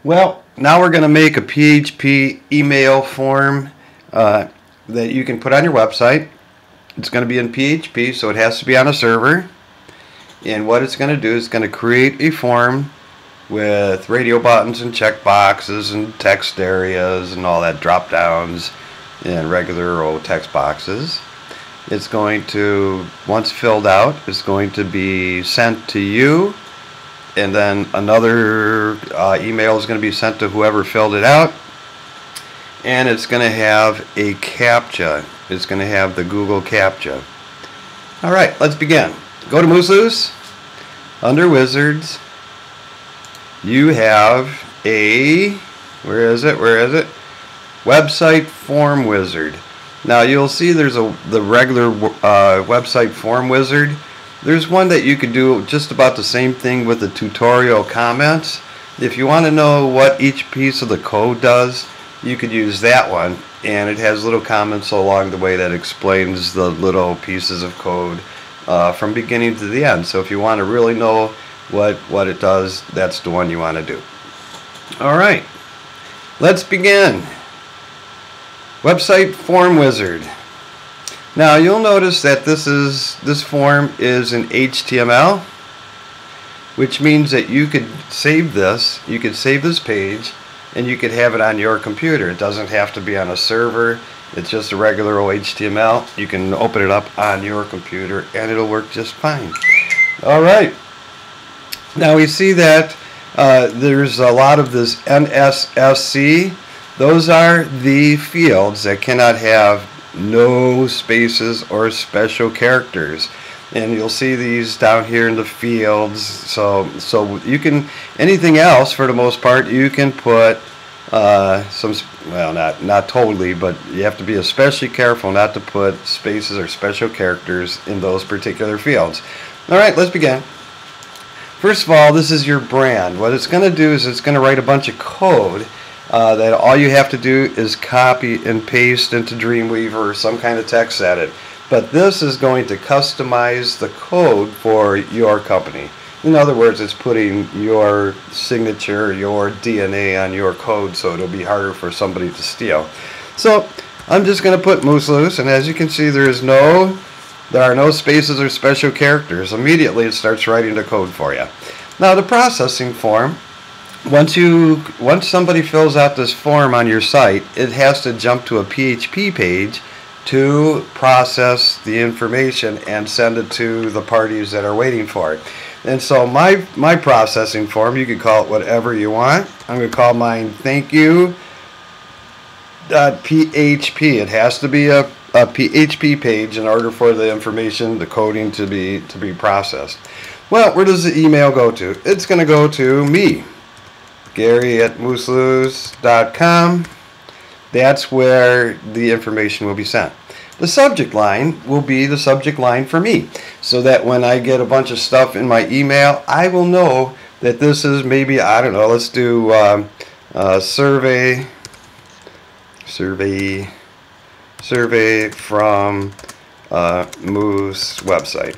Well, now we're going to make a PHP email form that you can put on your website. It's going to be in PHP, so it has to be on a server. And what it's going to do is going to create a form with radio buttons and check boxes and text areas and all that drop downs and regular old text boxes. It's going to, once filled out, it's going to be sent to you, and then another email is going to be sent to whoever filled it out, and it's going to have a CAPTCHA. It's going to have the Google CAPTCHA. Alright, let's begin. Go to Moose Loose. Under Wizards, you have a, where is it? Website Form Wizard. Now you'll see there's the regular website form wizard. There's one that you could do just about the same thing with the tutorial comments. If you want to know what each piece of the code does, you could use that one, and it has little comments along the way that explains the little pieces of code from beginning to the end. So if you want to really know what it does, that's the one you want to do. Alright, let's begin. Website Form Wizard. Now you'll notice that this form is in HTML, which means that you could save this. You could save this page, and you could have it on your computer. It doesn't have to be on a server. It's just a regular old HTML. You can open it up on your computer, and it'll work just fine. All right. Now we see that there's a lot of this NSSC. Those are the fields that cannot have no spaces or special characters, and you'll see these down here in the fields. So you can, anything else for the most part you can put some, well, not totally, but you have to be especially careful not to put spaces or special characters in those particular fields. Alright, let's begin. First of all, this is your brand. What it's going to do is it's going to write a bunch of code that all you have to do is copy and paste into Dreamweaver or some kind of text edit. But this is going to customize the code for your company. In other words, it's putting your signature, your DNA on your code, so it'll be harder for somebody to steal. So I'm just going to put Moose Loose, and as you can see, there are no spaces or special characters. Immediately it starts writing the code for you. Now the processing form, once somebody fills out this form on your site, it has to jump to a PHP page to process the information and send it to the parties that are waiting for it. And so my processing form, you can call it whatever you want. I'm going to call mine thank you .php. It has to be a PHP page in order for the information, the coding to be processed. Well, where does the email go to? It's going to go to me, Gary@mooseloose.com. That's where the information will be sent. The subject line will be the subject line for me, so that when I get a bunch of stuff in my email, I will know that this is maybe, I don't know, let's do survey from Moose website,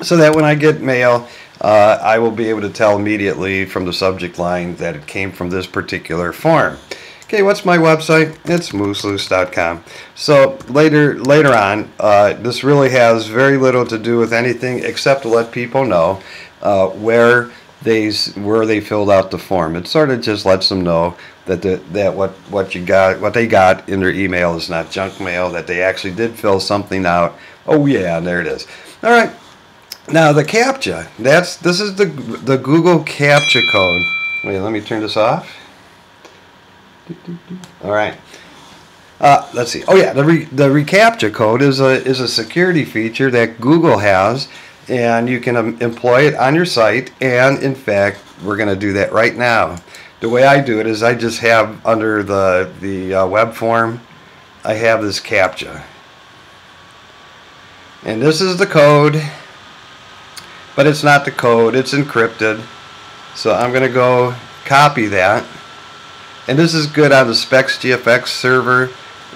so that when I get mail, I will be able to tell immediately from the subject line that it came from this particular form. Okay, what's my website? It's mooseloose.com. So later on, this really has very little to do with anything except to let people know where they filled out the form. It sort of just lets them know that what they got in their email is not junk mail, that they actually did fill something out. Oh yeah, and there it is. All right. Now the CAPTCHA. This is the Google CAPTCHA code. Wait, let me turn this off. All right. Let's see. Oh yeah, the reCAPTCHA code is a security feature that Google has, and you can employ it on your site. And in fact, we're going to do that right now. The way I do it is I just have under the web form, I have this CAPTCHA, and this is the code, but it's not the code. It's encrypted. So I'm going to go copy that. And this is good on the SpexGFX server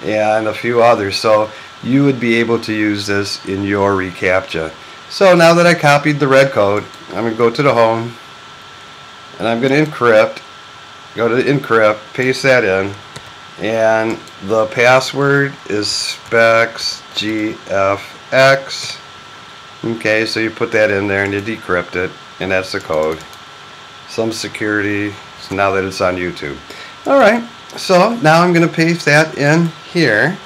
and a few others, so you would be able to use this in your reCAPTCHA. So now that I copied the red code, I'm going to go to the home, and I'm going to encrypt, go to encrypt, paste that in, and the password is specsgfx. Okay, so you put that in there and you decrypt it, and that's the code. Some security, so now that it's on YouTube. Alright, so now I'm going to paste that in here,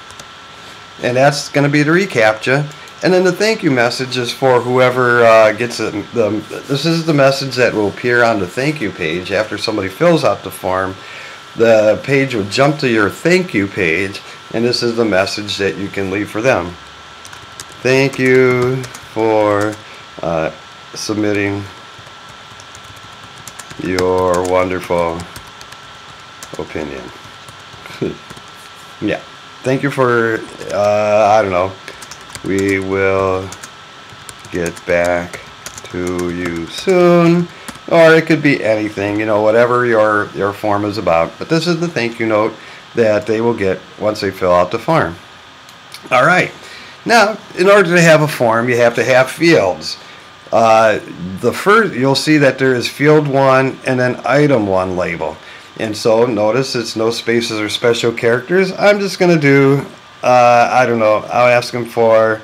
and that's going to be the reCAPTCHA. And then the thank you message is for whoever gets it. This is the message that will appear on the thank you page after somebody fills out the form. The page will jump to your thank you page, and this is the message that you can leave for them. Thank you for submitting your wonderful opinion. Yeah. Thank you for, I don't know, we will get back to you soon. Or it could be anything, you know, whatever your form is about. But this is the thank you note that they will get once they fill out the form. Alright. Now, in order to have a form, you have to have fields. The first, you'll see that there is field 1 and then item 1 label. And so notice it's no spaces or special characters. I'm just going to do, I don't know, I'll ask them for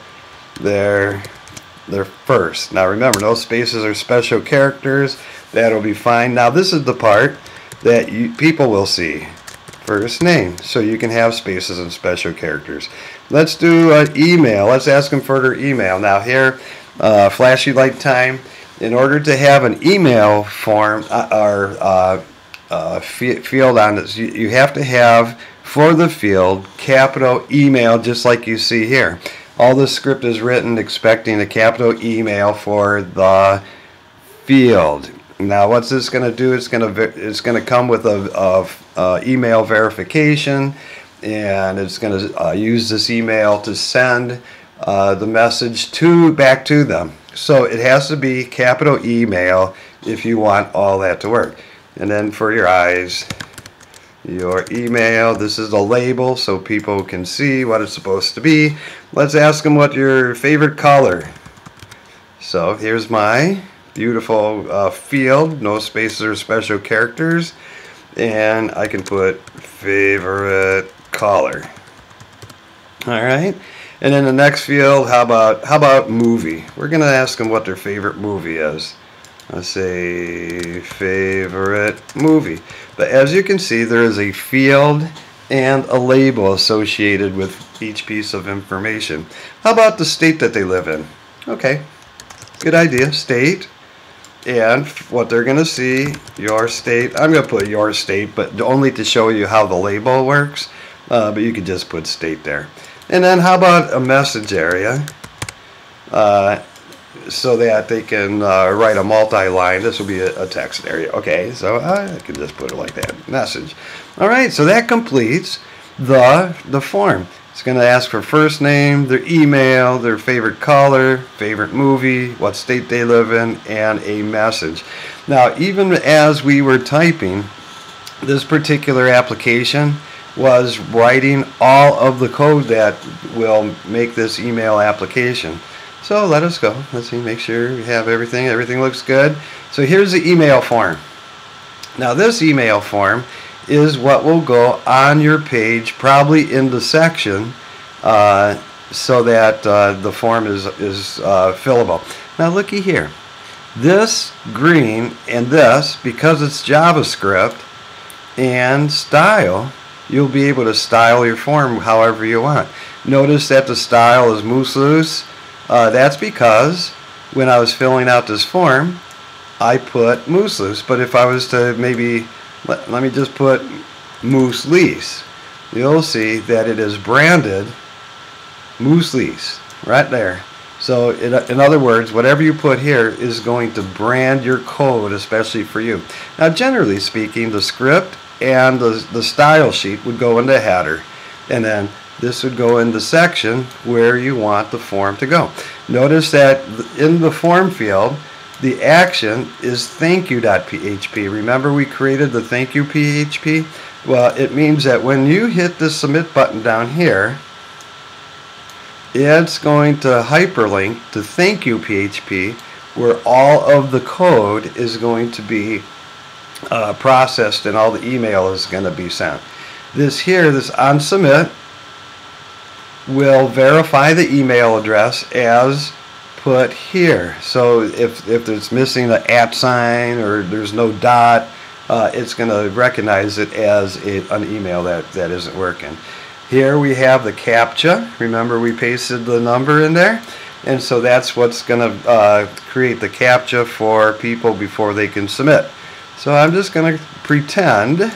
their first. Now remember, no spaces or special characters. That'll be fine. Now this is the part that people will see. First name. So you can have spaces and special characters. Let's do an email. Let's ask them for their email. Now here, flashy light time. In order to have an email form or field on this, you have to have for the field capital email, just like you see here. All the script is written expecting a capital email for the field. Now what's this going to do? It's going to come with a email verification, and it's going to use this email to send the message back to them. So it has to be capital email if you want all that to work. And then for your eyes, your email, this is a label so people can see what it's supposed to be. Let's ask them what your favorite color. So here's my beautiful field, no spaces or special characters, and I can put favorite color. Alright, and then the next field, how about movie? We're going to ask them what their favorite movie is. Let's say favorite movie. But as you can see, there is a field and a label associated with each piece of information. How about the state that they live in? Okay, good idea, state. And what they're going to see, your state. I'm going to put your state, but only to show you how the label works. But you could just put state there. And then how about a message area? So that they can write a multi-line. This will be a text area. Okay, so I can just put it like that. Message. All right, so that completes the form. It's going to ask for first name, their email, their favorite color, favorite movie, what state they live in, and a message. Now, even as we were typing, this particular application was writing all of the code that will make this email application. So let us go. Let's see, make sure we have everything. Everything looks good. So here's the email form. Now this email form is what will go on your page, probably in the section, so that the form is fillable. Now looky here. This green and this, because it's JavaScript and style, you'll be able to style your form however you want. Notice that the style is moose loose. That's because when I was filling out this form, I put moose loose. But if I was to maybe, let me just put moose lease, you'll see that it is branded moose lease right there. So in other words, whatever you put here is going to brand your code, especially for you. Now generally speaking, the script and the style sheet would go in the header, and then this would go in the section where you want the form to go. Notice that in the form field, the action is thankyou.php. Remember we created the thankyou PHP? Well, it means that when you hit the submit button down here, it's going to hyperlink to thankyou PHP, where all of the code is going to be processed and all the email is going to be sent. This here, this on submit, will verify the email address as put here. So if it's missing the @ sign or there's no dot, it's going to recognize it as an email that isn't working. Here we have the CAPTCHA. Remember, we pasted the number in there, and so that's what's going to create the CAPTCHA for people before they can submit. So I'm just going to pretend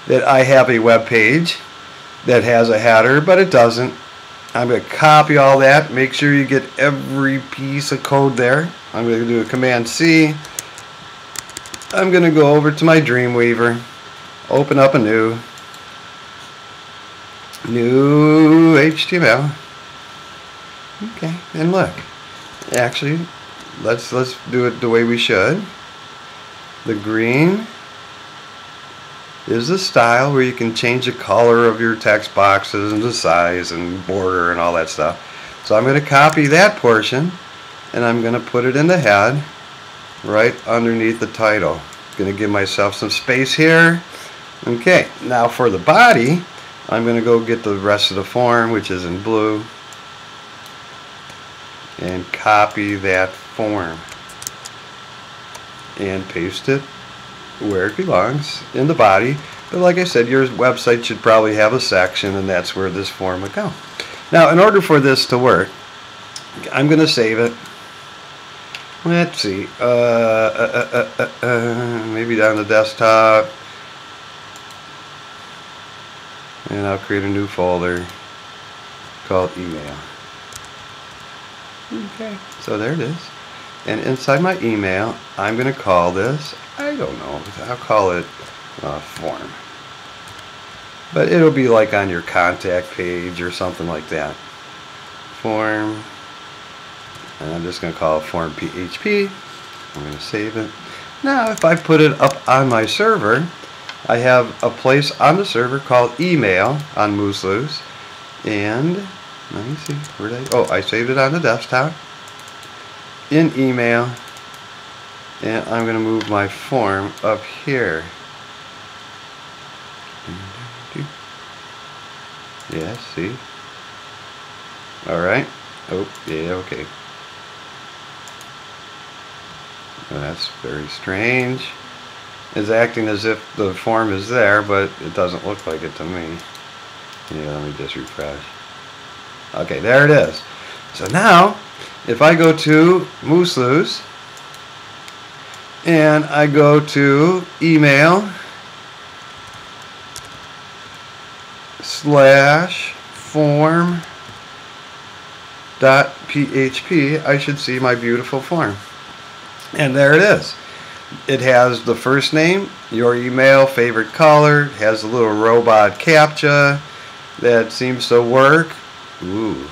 that I have a web page that has a header, but it doesn't. I'm going to copy all that. Make sure you get every piece of code there. I'm going to do a Command C. I'm going to go over to my Dreamweaver, open up a new HTML. Okay, and look. Actually, let's do it the way we should. The green is the style where you can change the color of your text boxes and the size and border and all that stuff. So I'm going to copy that portion and I'm going to put it in the head right underneath the title. Going to give myself some space here. Okay, now for the body, I'm going to go get the rest of the form, which is in blue, and copy that form and paste it where it belongs, in the body. But like I said, your website should probably have a section, and that's where this form would go. Now, in order for this to work, I'm going to save it. Let's see, maybe on the desktop, and I'll create a new folder called email. Okay, so there it is. And inside my email, I'm going to call this, I don't know, I'll call it form. But it'll be like on your contact page or something like that. Form. And I'm just going to call it form PHP. I'm going to save it. Now, if I put it up on my server, I have a place on the server called email on Moose Loose. And let me see, where did I saved it on the desktop. In email, and I'm going to move my form up here. Yeah, see? Alright. Oh, yeah, okay. Well, that's very strange. It's acting as if the form is there, but it doesn't look like it to me. Yeah, let me just refresh. Okay, there it is. So now, if I go to Moose Loose and I go to email /form.php, I should see my beautiful form. And there it is. It has the first name, your email, favorite color, it has a little robot CAPTCHA that seems to work. Ooh.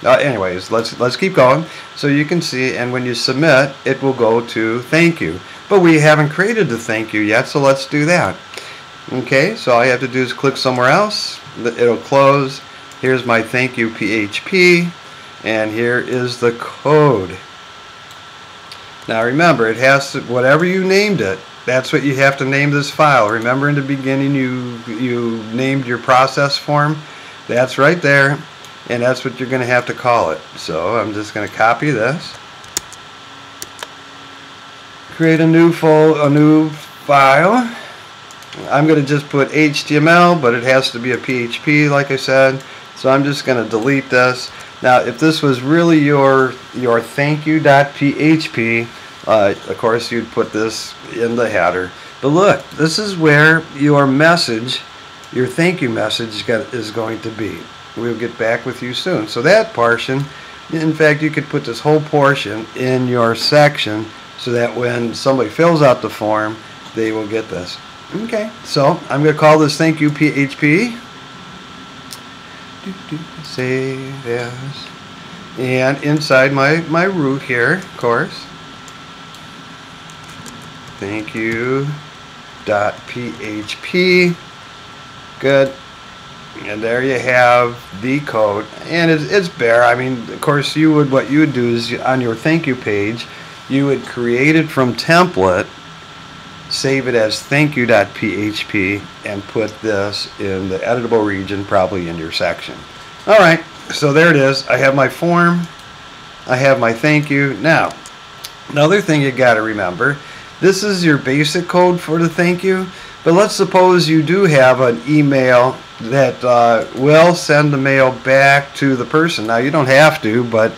Anyways, let's keep going. So you can see, and when you submit, it will go to thank you. But we haven't created the thank you yet, so let's do that. Okay, so all you have to do is click somewhere else. It'll close. Here's my thank you PHP, and here is the code. Now remember, it has to, whatever you named it, that's what you have to name this file. Remember in the beginning you named your process form? That's right there. And that's what you're going to have to call it. So I'm just going to copy this, create a new file. I'm going to just put HTML, but it has to be a PHP, like I said. So I'm just going to delete this. Now, if this was really your thankyou.php, of course you'd put this in the header. But look, this is where your message, your thank you message, is going to be. We'll get back with you soon. So that portion, in fact, you could put this whole portion in your section so that when somebody fills out the form, they will get this. Okay, so I'm going to call this thank you PHP. Save as. And inside my root here, of course, thank you.php. Good. And there you have the code, and it's bare. I mean, of course, what you would do is on your thank you page, you would create it from template, save it as thankyou.php, and put this in the editable region, probably in your section. Alright, so there it is. I have my form, I have my thank you. Now, another thing you got to remember, this is your basic code for the thank you, but let's suppose you do have an email that will send the mail back to the person. Now, you don't have to, but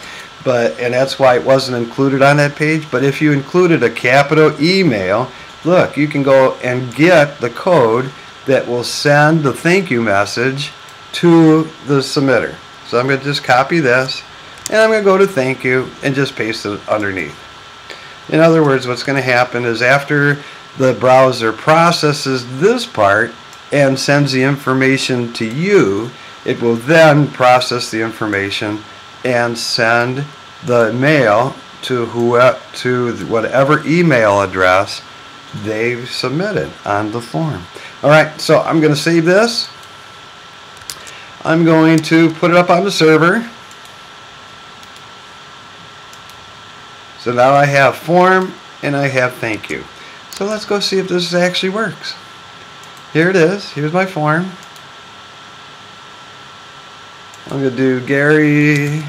and that's why it wasn't included on that page. But if you included a capital email, look, you can go and get the code that will send the thank you message to the submitter. So I'm going to just copy this, and I'm going to go to thank you and just paste it underneath. In other words, what's going to happen is after the browser processes this part and sends the information to you, it will then process the information and send the mail to whatever email address they've submitted on the form. Alright, so I'm going to save this. I'm going to put it up on the server. So now I have form and I have thank you. So let's go see if this actually works. Here it is. Here's my form. I'm going to do Gary.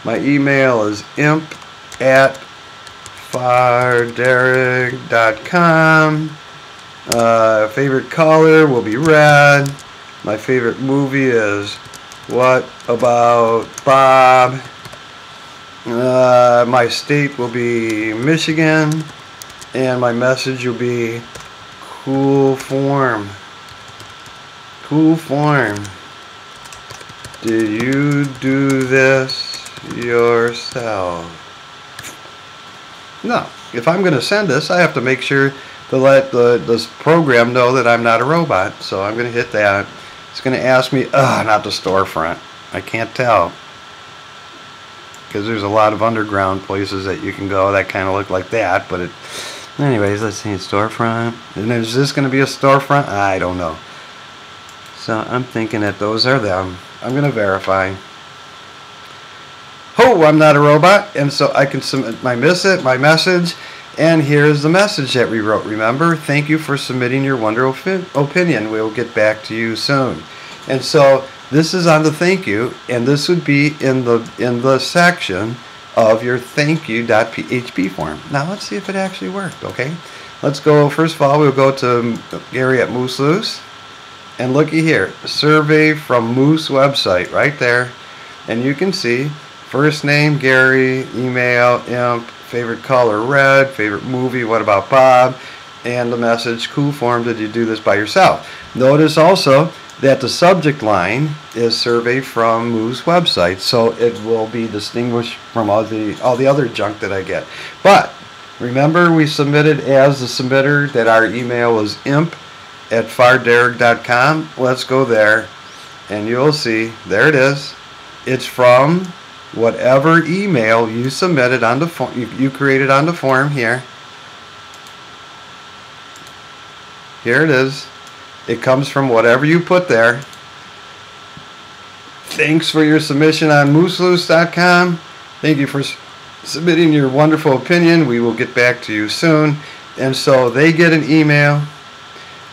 My email is imp@farderek.com. Favorite color will be red. My favorite movie is What About Bob? My state will be Michigan. And my message will be cool form. Cool form. Did you do this yourself? No. If I'm going to send this, I have to make sure to let this program know that I'm not a robot. So I'm going to hit that. It's going to ask me, not the storefront. I can't tell. Because there's a lot of underground places that you can go that kind of look like that. But anyways, let's see, storefront. And is this going to be a storefront? I don't know. So I'm thinking that those are them. I'm going to verify. Oh, I'm not a robot, and so I can submit my message, and here's the message that we wrote. Remember, thank you for submitting your wonderful opinion. We'll get back to you soon. And so this is on the thank you, and this would be in the section of your thankyou.php form. Now let's see if it actually worked. Okay, let's go. First of all, we'll go to Gary at Moose Loose. And looky here, survey from Moose website right there. And you can see first name Gary, email imp, favorite color red, favorite movie What About Bob, and the message cool form, did you do this by yourself? Notice also that the subject line is survey from Moose website, so it will be distinguished from all the other junk that I get. But remember, we submitted as the submitter that our email was imp@farderek.com. Let's go there, and you'll see there it is. It's from whatever email you submitted on the form, you created on the form here. Here it is. It comes from whatever you put there. Thanks for your submission on mooseloose.com. Thank you for submitting your wonderful opinion. We will get back to you soon. And so they get an email,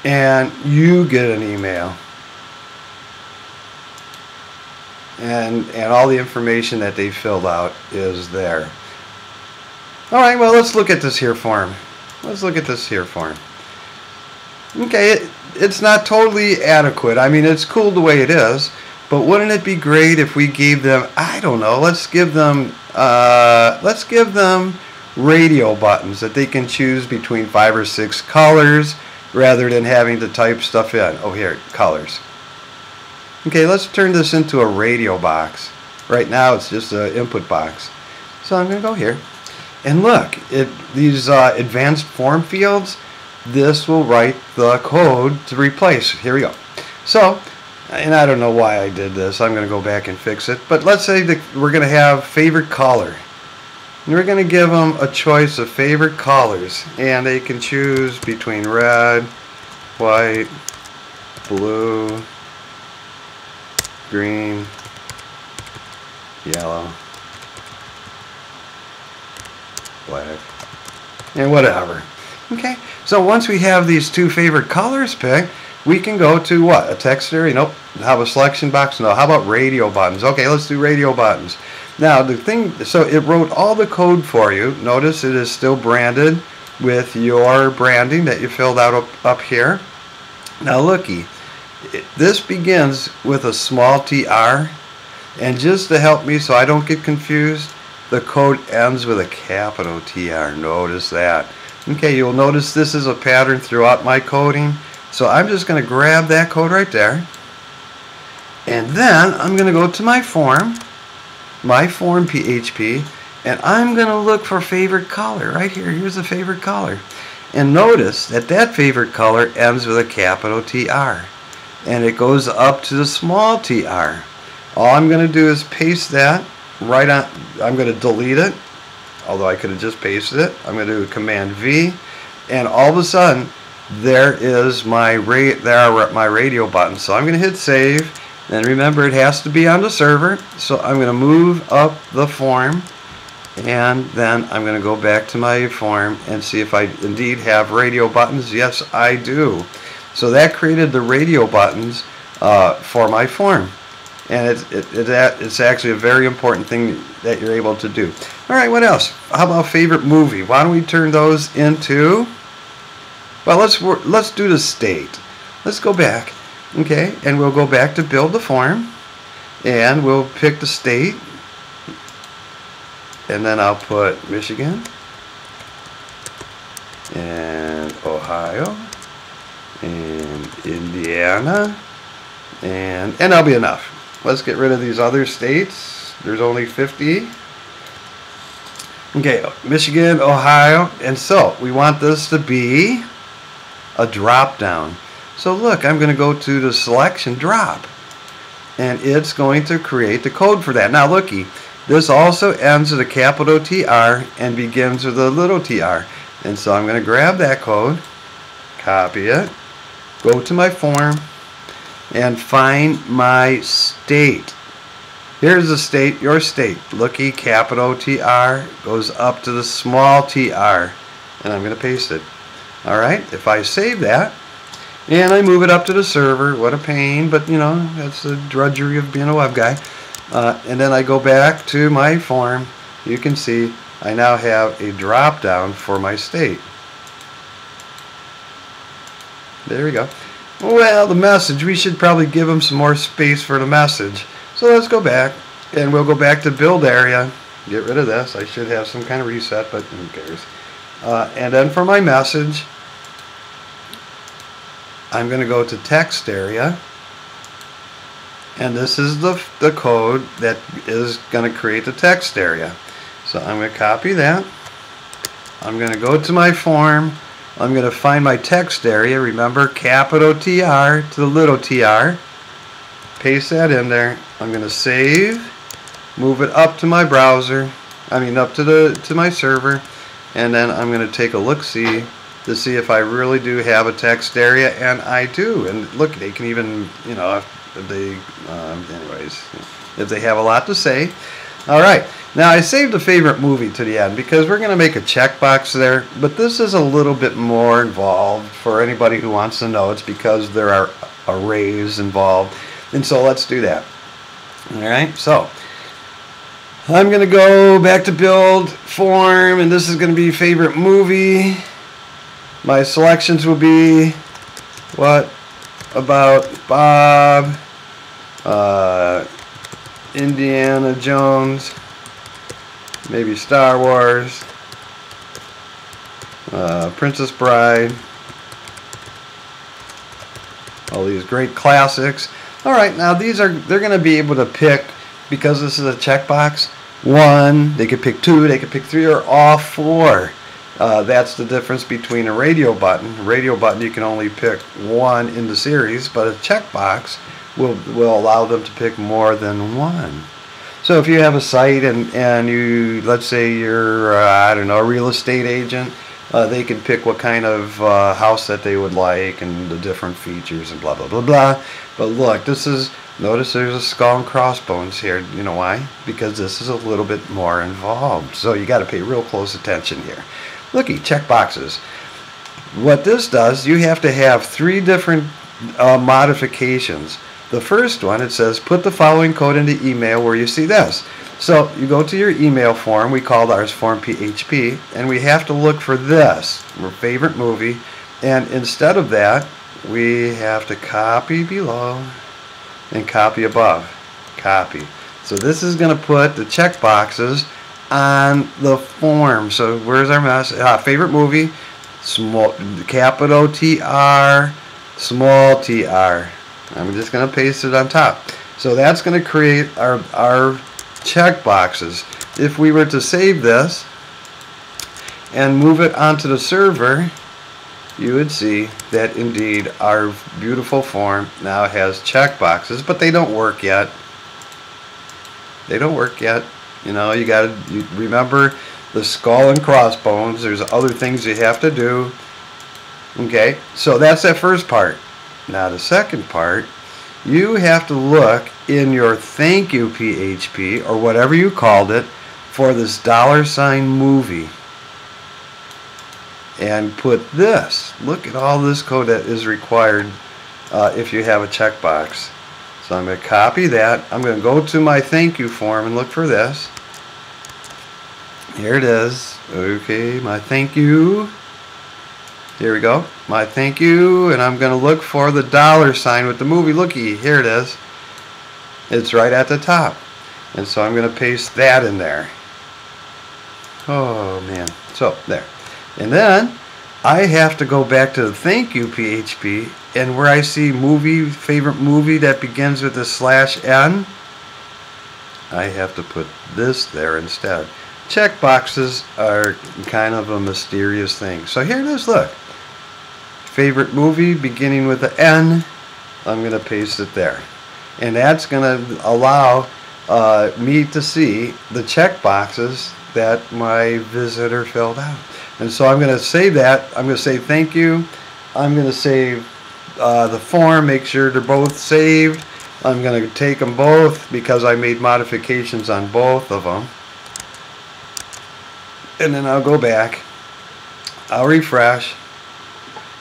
and you get an email, and all the information that they filled out is there. Alright, well, let's look at this here form. Let's look at this here form. Okay, it's not totally adequate. I mean, it's cool the way it is, but wouldn't it be great if we gave them, I don't know, let's give them radio buttons that they can choose between 5 or 6 colors rather than having to type stuff in. Oh, here, colors. Okay, let's turn this into a radio box. Right now it's just an input box. So I'm going to go here. And look, these advanced form fields, this will write the code to replace. Here we go. So, and I don't know why I did this. I'm going to go back and fix it. But let's say that we're going to have favorite color. And we're going to give them a choice of favorite colors. And they can choose between red, white, blue, green, yellow, black. and whatever. Okay, so once we have these two favorite colors picked, we can go to what? A text area? Nope. How about a selection box? No. How about radio buttons? Okay, let's do radio buttons. Now the thing, so it wrote all the code for you. Notice it is still branded with your branding that you filled out up here. Now looky, this begins with a small tr, and just to help me so I don't get confused, the code ends with a capital TR. Notice that. Okay, you'll notice this is a pattern throughout my coding. So I'm just going to grab that code right there, and then I'm going to go to my form PHP, and I'm going to look for favorite color right here. Here's the favorite color, and notice that that favorite color ends with a capital TR, and it goes up to the small tr. All I'm going to do is paste that right on. I'm going to delete it, although I could have just pasted it. I'm going to do Command V, and all of a sudden there is my radio button. So I'm going to hit save, and remember it has to be on the server. So I'm going to move up the form, and then I'm going to go back to my form and see if I indeed have radio buttons. Yes, I do. So that created the radio buttons for my form, and it's actually a very important thing that you're able to do. All right, what else? How about favorite movie? Why don't we turn those into, well, let's do the state. Let's go back, okay, and we'll go back to build the form, and we'll pick the state, and then I'll put Michigan and Ohio and Indiana, and that'll be enough. Let's get rid of these other states. There's only 50. Okay, Michigan, Ohio, and so we want this to be a drop down. So look, I'm going to go to the selection drop, and it's going to create the code for that. Now looky, this also ends with a capital TR and begins with a little tr. And so I'm going to grab that code, copy it, go to my form, and find my state. Here's the state, your state. Looky, capital TR goes up to the small tr, and I'm going to paste it. Alright, if I save that, and I move it up to the server, what a pain, but you know, that's the drudgery of being a web guy. And then I go back to my form, you can see I now have a drop down for my state. There we go. Well, the message, we should probably give them some more space for the message. So let's go back, and we'll go back to build area, get rid of this. I should have some kind of reset, but who cares. And then for my message, I'm going to go to text area, and this is the code that is going to create the text area. So I'm going to copy that. I'm going to go to my form. I'm going to find my text area. Remember, capital TR to the little tr. Paste that in there. I'm going to save, move it up to my browser. Up to my server, and then I'm going to take a look-see to see if I really do have a text area, and I do. And look, they can even, you know, if they, anyways, if they have a lot to say. All right, now I saved a favorite movie to the end because we're going to make a checkbox there, but this is a little bit more involved for anybody who wants to know. It's because there are arrays involved, and so let's do that. All right, so I'm going to go back to build form, and this is going to be favorite movie. My selections will be what about Bob, Indiana Jones, maybe Star Wars, Princess Bride, all these great classics. All right, now they're going to be able to pick, because this is a checkbox, 1, they could pick 2, they could pick 3, or all 4. That's the difference between a radio button. A radio button, you can only pick 1 in the series, but a checkbox will allow them to pick more than 1. So if you have a site and you, let's say you're, I don't know, a real estate agent, they can pick what kind of house that they would like and the different features and blah, blah, blah, blah. But look, notice there's a skull and crossbones here. You know why? Because this is a little bit more involved. So you got to pay real close attention here. Looky, check boxes. What this does, you have to have 3 different modifications. The first one, it says put the following code into email where you see this. So you go to your email form, we called ours form PHP, and we have to look for this, our favorite movie, and instead of that, we have to copy below and copy above. Copy. So this is going to put the check boxes on the form. So where's our mess? Favorite movie, small capital TR, small tr. I'm just going to paste it on top. So that's going to create our check boxes. If we were to save this and move it onto the server, you would see that indeed our beautiful form now has check boxes, but they don't work yet. They don't work yet. You know, you remember the skull and crossbones. There's other things you have to do. Okay, so that's that first part. Now the second part, you have to look in your thank you PHP or whatever you called it for this $ movie and put this. Look at all this code that is required if you have a checkbox. So I'm going to copy that. I'm going to go to my thank you form and look for this. Here it is. Okay, my thank you. Here we go. My thank you. And I'm going to look for the $ with the movie. Looky, here it is. It's right at the top. And so I'm going to paste that in there. Oh, man. So, there. And then I have to go back to the thank you PHP, and where I see movie, favorite movie that begins with a /n, I have to put this there instead. Checkboxes are kind of a mysterious thing. So here it is, look. Favorite movie beginning with an N, I'm going to paste it there. And that's going to allow me to see the checkboxes that my visitor filled out. And so I'm going to save that. I'm going to say thank you. I'm going to save the form, make sure they're both saved. I'm going to take them both because I made modifications on both of them. And then I'll go back. I'll refresh.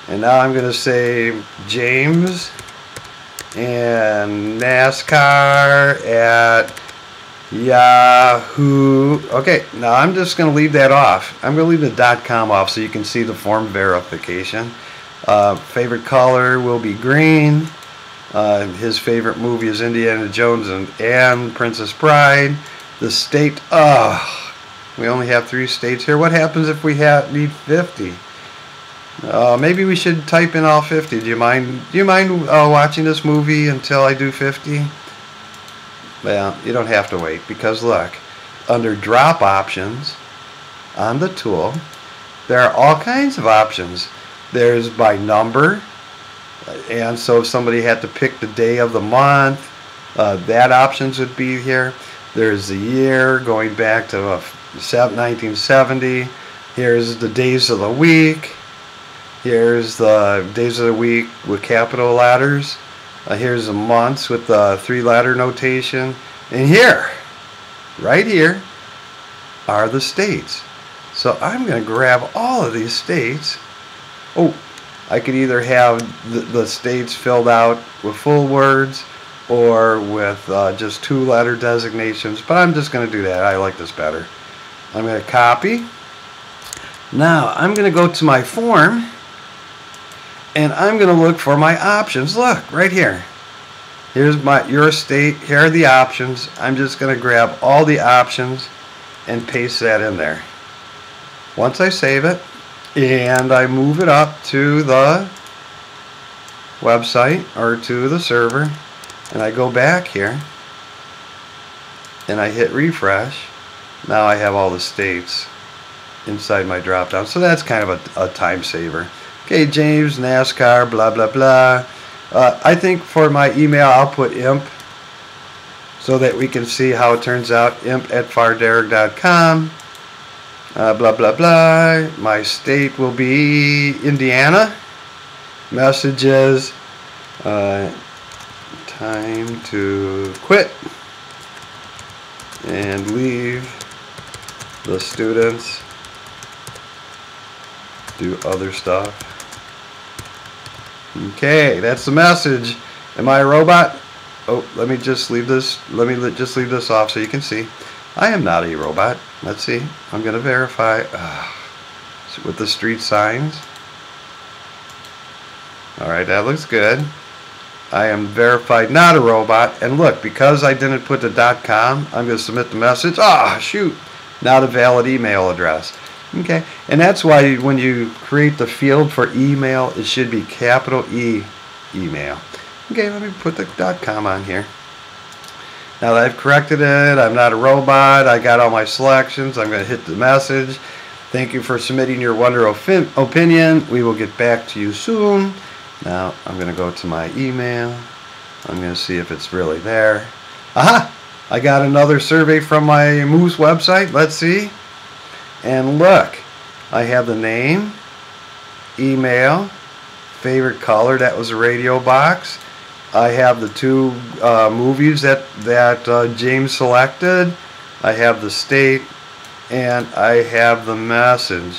And now I'm going to say James and NASCAR at Yahoo. Okay, now I'm just going to leave that off. I'm going to leave the .com off so you can see the form verification. Favorite color will be green. His favorite movie is Indiana Jones and Princess Bride. The state, we only have 3 states here. What happens if we need 50? Maybe we should type in all 50. Do you mind watching this movie until I do 50? Well, you don't have to wait, because look, under drop options on the tool, there are all kinds of options. There's by number, and so if somebody had to pick the day of the month, that options would be here. There's the year going back to 1970. Here's the days of the week. Here's the days of the week with capital letters. Here's the months with the 3-letter notation. And here, right here, are the states. So I'm going to grab all of these states. Oh, I could either have the states filled out with full words or with just 2-letter designations. But I'm just going to do that. I like this better. I'm going to copy. Now I'm going to go to my form. And I'm going to look for my options. Look, right here. Here's your state. Here are the options. I'm just going to grab all the options and paste that in there. Once I save it and I move it up to the website or to the server, and I go back here and I hit refresh, now I have all the states inside my drop down. So that's kind of a time saver. Okay, James, NASCAR, blah, blah, blah. I think for my email, I'll put imp so that we can see how it turns out. imp@farderek.com. Blah, blah, blah. My state will be Indiana. Messages. Time to quit and leave the students do other stuff. Okay, that's the message. Am I a robot? Oh, let me just leave this. Let me just leave this off so you can see. I am not a robot. Let's see. I'm going to verify with the street signs. Alright, that looks good. I am verified not a robot. And look, because I didn't put the .com, I'm going to submit the message. Ah, shoot. Not a valid email address. Okay, and that's why when you create the field for email, it should be capital E, email. Okay, let me put the .com on here. Now that I've corrected it, I'm not a robot, I got all my selections, I'm going to hit the message. Thank you for submitting your wonderful opinion. We will get back to you soon. Now I'm going to go to my email. I'm going to see if it's really there. Aha! I got another survey from my Moose website. Let's see. And look, I have the name, email, favorite color, that was a radio box. I have the two movies that James selected. I have the state, and I have the message.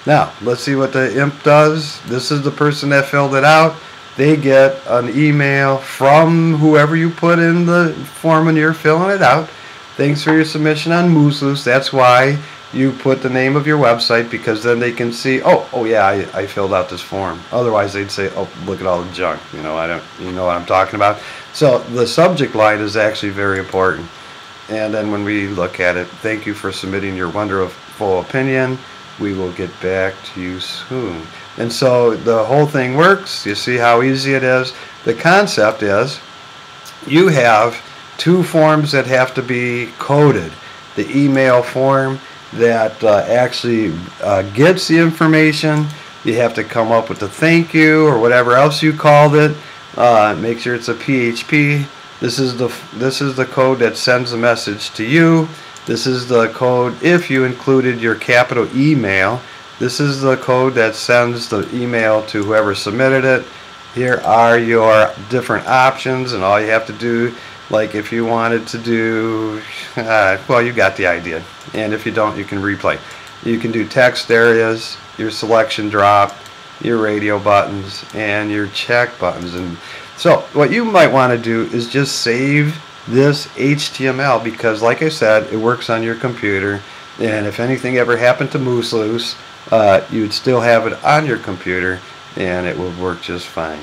Now, let's see what the imp does. This is the person that filled it out. They get an email from whoever you put in the form when you're filling it out. Thanks for your submission on Moose Loose. That's why you put the name of your website, because then they can see, oh yeah, I filled out this form. Otherwise they'd say, oh, look at all the junk. You know, you know what I'm talking about. So the subject line is actually very important. And then when we look at it, thank you for submitting your wonderful opinion. We will get back to you soon. And so the whole thing works. You see how easy it is. The concept is you have two forms that have to be coded. The email form that actually gets the information. You have to come up with the thank you or whatever else you called it. Make sure it's a PHP. This is the code that sends the message to you. This is the code if you included your capital email. This is the code that sends the email to whoever submitted it. Here are your different options, and all you have to do, like if you wanted to do, well, you got the idea. And if you don't, you can replay. You can do text areas, your selection drop, your radio buttons, and your check buttons. And so what you might want to do is just save this HTML, because like I said, it works on your computer, and if anything ever happened to Moose Loose, you'd still have it on your computer and it would work just fine.